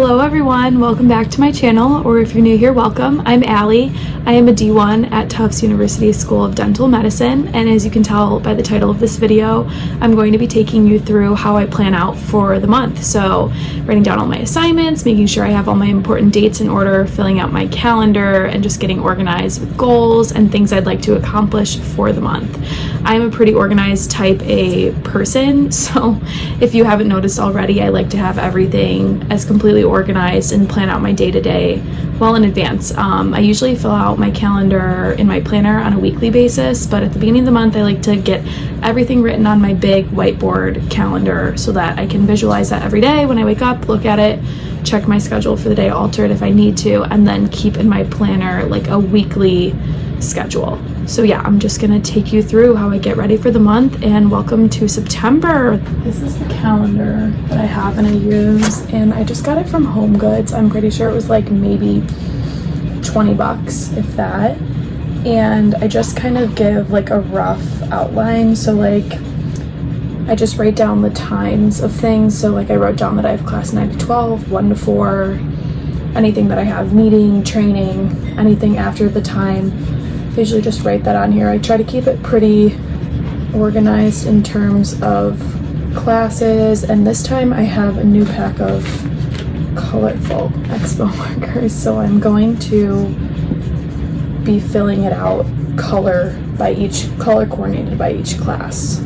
Hello everyone, welcome back to my channel, or if you're new here, welcome. I'm Allie. I am a D1 at Tufts University School of Dental Medicine, and as you can tell by the title of this video, I'm going to be taking you through how I plan out for the month. So writing down all my assignments, making sure I have all my important dates in order, filling out my calendar, and just getting organized with goals and things I'd like to accomplish for the month. I'm a pretty organized type A person, so if you haven't noticed already, I like to have everything as completely organized and plan out my day-to-day well in advance. I usually fill out my calendar in my planner on a weekly basis, but at the beginning of the month I like to get everything written on my big whiteboard calendar so that I can visualize that every day when I wake up, look at it, check my schedule for the day, alter it if I need to, and then keep in my planner like a weekly schedule. So yeah, I'm just gonna take you through how I get ready for the month, and welcome to September. This is the calendar that I have and I use, and I just got it from Home Goods. I'm pretty sure it was like maybe 20 bucks, if that. And I just kind of give like a rough outline. So like I just write down the times of things. So like I wrote down that I have class 9 to 12, 1 to 4, anything that I have, meeting, training, anything after the time. I usually just write that on here. I try to keep it pretty organized in terms of classes, and this time I have a new pack of colorful expo markers, so I'm going to be filling it out color coordinated by each class.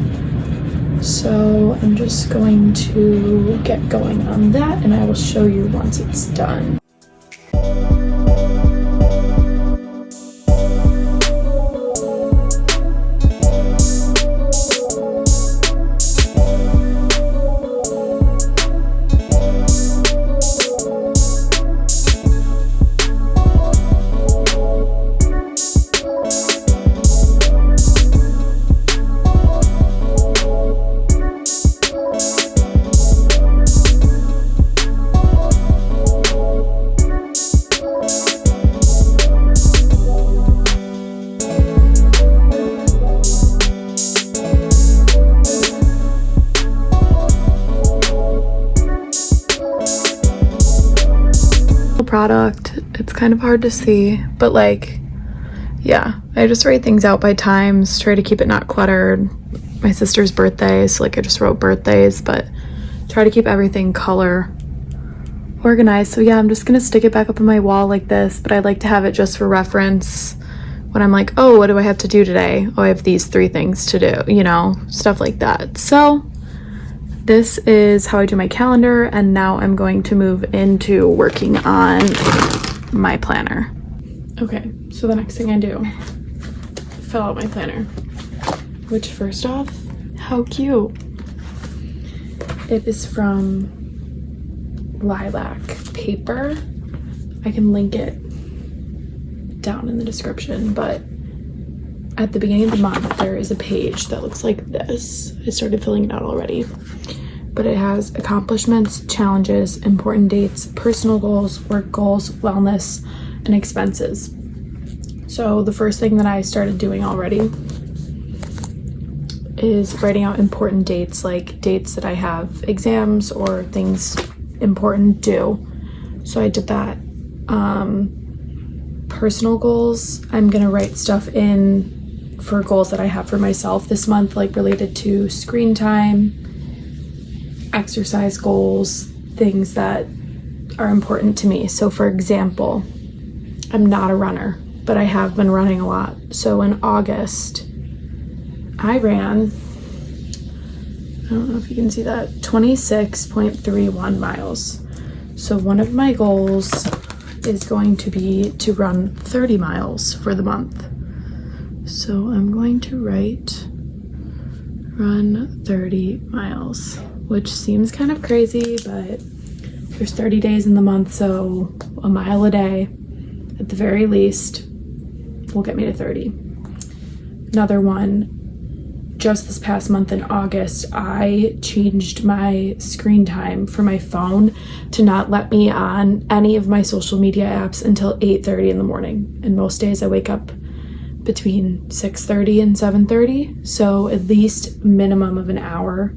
So I'm just going to get going on that, and I will show you once it's done. Product, it's kind of hard to see, but like, yeah, I just write things out by times, try to keep it not cluttered. My sister's birthday, so like I just wrote birthdays, but try to keep everything color organized. So yeah, I'm just gonna stick it back up on my wall like this, but I like to have it just for reference when I'm like, oh, what do I have to do today? Oh, I have these 3 things to do, you know, stuff like that. So this is how I do my calendar, and now I'm going to move into working on my planner. Okay, so the next thing I do, fill out my planner, which first off, how cute. It is from Lilac Paper. I can link it down in the description, but at the beginning of the month, there is a page that looks like this. I started filling it out already, but it has accomplishments, challenges, important dates, personal goals, work goals, wellness, and expenses. So the first thing that I started doing already is writing out important dates, like dates that I have exams or things important due. So I did that. Personal goals, I'm gonna write stuff in for goals that I have for myself this month, like related to screen time, exercise goals, things that are important to me. So for example, I'm not a runner, but I have been running a lot. So in August, I ran, I don't know if you can see that, 26.31 miles. So one of my goals is going to be to run 30 miles for the month. So I'm going to write run 30 miles, which seems kind of crazy, but there's 30 days in the month, so a mile a day at the very least will get me to 30. Another one, just this past month in August, I changed my screen time for my phone to not let me on any of my social media apps until 8:30 in the morning. And most days I wake up between 6:30 and 7:30, so at least minimum of an hour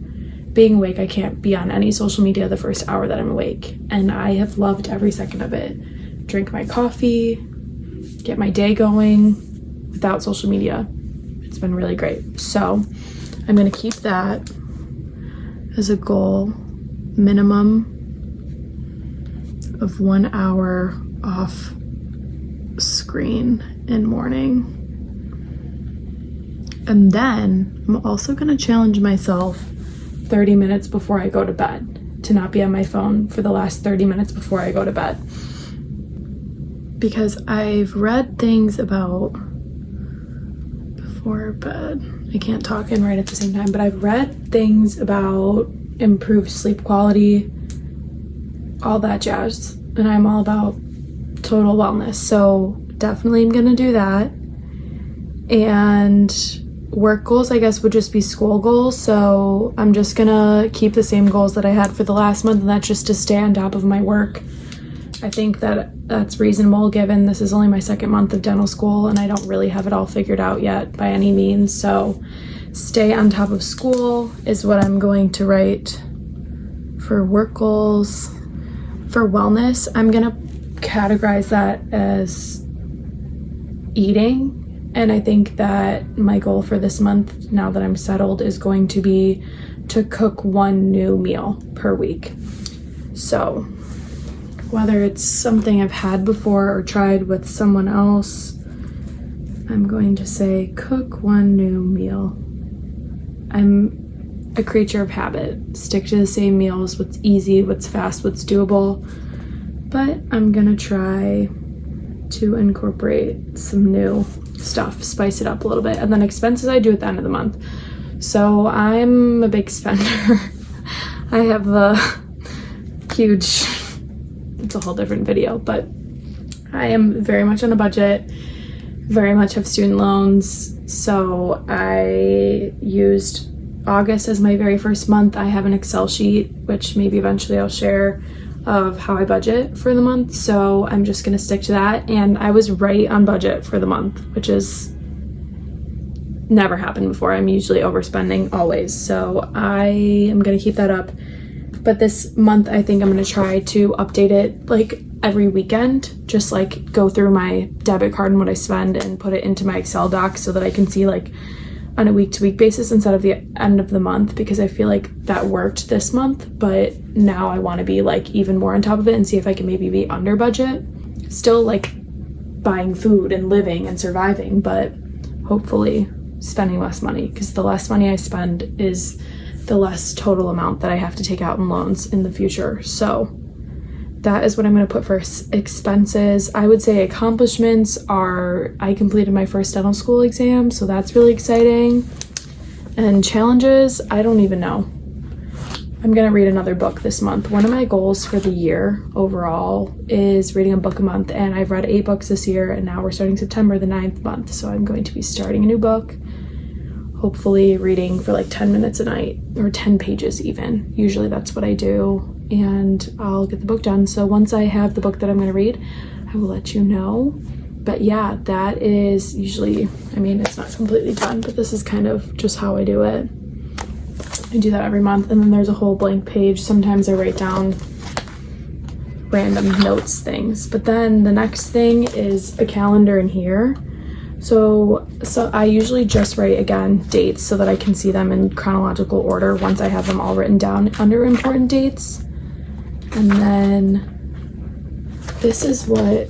being awake, I can't be on any social media the first hour that I'm awake. And I have loved every second of it. Drink my coffee, get my day going without social media. It's been really great. So I'm going to keep that as a goal, minimum of 1 hour off screen in morning. And then I'm also going to challenge myself 30 minutes before I go to bed to not be on my phone for the last 30 minutes before I go to bed. Because I've read things about before bed. I can't talk and write at the same time, but I've read things about improved sleep quality, all that jazz. And I'm all about total wellness. So definitely I'm going to do that. And work goals, I guess, would just be school goals. So I'm just gonna keep the same goals that I had for the last month, and that's just to stay on top of my work. I think that that's reasonable given this is only my second month of dental school and I don't really have it all figured out yet by any means. So stay on top of school is what I'm going to write for work goals. For wellness, I'm gonna categorize that as eating. And I think that my goal for this month, now that I'm settled, is going to be to cook one new meal per week. So whether it's something I've had before or tried with someone else, I'm going to say cook one new meal. I'm a creature of habit. Stick to the same meals, what's easy, what's fast, what's doable. But I'm gonna try to incorporate some new stuff, spice it up a little bit. And then expenses I do at the end of the month. So I'm a big spender. I have a huge, it's a whole different video, but I am very much on a budget, very much have student loans. So I used August as my very first month. I have an Excel sheet, which maybe eventually I'll share, of how I budget for the month. So I'm just gonna stick to that. And I was right on budget for the month, which is never happened before. I'm usually overspending always. So I am gonna keep that up. But this month, I think I'm gonna try to update it like every weekend, just like go through my debit card and what I spend and put it into my Excel doc so that I can see like on a week-to-week basis instead of the end of the month, because I feel like that worked this month, but now I want to be like even more on top of it and see if I can maybe be under budget. Still like buying food and living and surviving, but hopefully spending less money, because the less money I spend is the less total amount that I have to take out in loans in the future. So that is what I'm going to put for expenses. I would say accomplishments are I completed my first dental school exam, so that's really exciting. And challenges, I don't even know. I'm going to read another book this month. One of my goals for the year overall is reading a book a month, and I've read 8 books this year, and now we're starting September, the 9th month. So I'm going to be starting a new book, hopefully reading for like 10 minutes a night, or 10 pages even. Usually that's what I do. And I'll get the book done. So once I have the book that I'm going to read, I will let you know. But yeah, that is usually, I mean, it's not completely done, but this is kind of just how I do it. I do that every month. And then there's a whole blank page. Sometimes I write down random notes things. But then the next thing is a calendar in here. So I usually just write, again, dates so that I can see them in chronological order once I have them all written down under important dates. And then this is what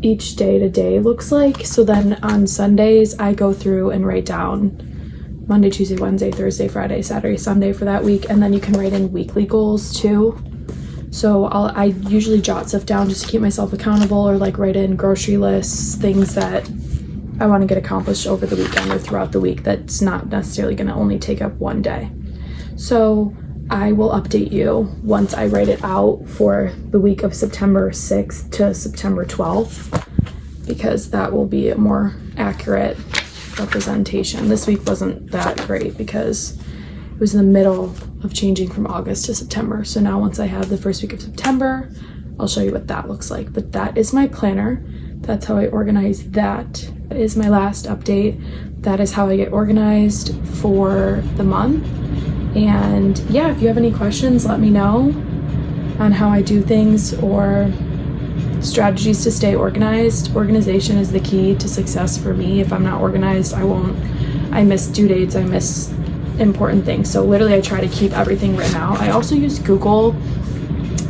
each day to day looks like. So then on Sundays, I go through and write down Monday, Tuesday, Wednesday, Thursday, Friday, Saturday, Sunday for that week. And then you can write in weekly goals too. So I usually jot stuff down just to keep myself accountable, or like write in grocery lists, things that I want to get accomplished over the weekend or throughout the week that's not necessarily going to only take up one day. So I will update you once I write it out for the week of September 6th to September 12th, because that will be a more accurate representation. This week wasn't that great because it was in the middle of changing from August to September. So now once I have the first week of September, I'll show you what that looks like. But that is my planner. That's how I organize that. That is my last update. That is how I get organized for the month. And yeah, if you have any questions, let me know on how I do things or strategies to stay organized. Organization is the key to success for me. If I'm not organized, I miss due dates, I miss important things. So literally I try to keep everything written out. I also use Google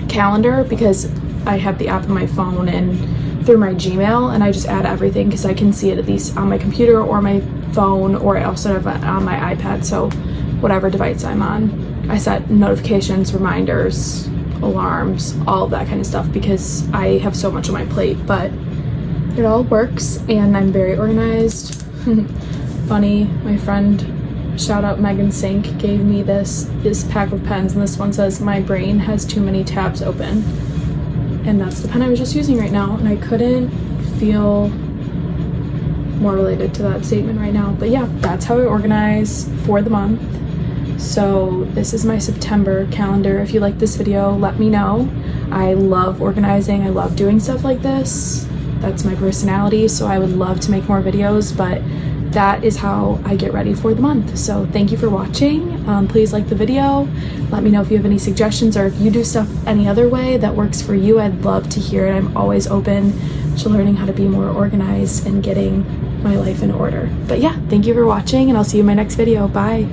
Calendar because I have the app on my phone and through my Gmail, and I just add everything because I can see it at least on my computer or my phone, or I also have it on my iPad, so whatever device I'm on. I set notifications, reminders, alarms, all of that kind of stuff because I have so much on my plate, but it all works and I'm very organized. Funny, my friend, shout out Megan Sink, gave me this pack of pens, and this one says, "My brain has too many tabs open." And that's the pen I was just using right now, and I couldn't feel more related to that statement right now. But yeah, that's how I organize for the month. So this is my September calendar. If you like this video, let me know. I love organizing. I love doing stuff like this. That's my personality, so I would love to make more videos, but that is how I get ready for the month. So thank you for watching. Please like the video. Let me know if you have any suggestions, or if you do stuff any other way that works for you. I'd love to hear it. I'm always open to learning how to be more organized and getting my life in order. But yeah, thank you for watching, and I'll see you in my next video. Bye.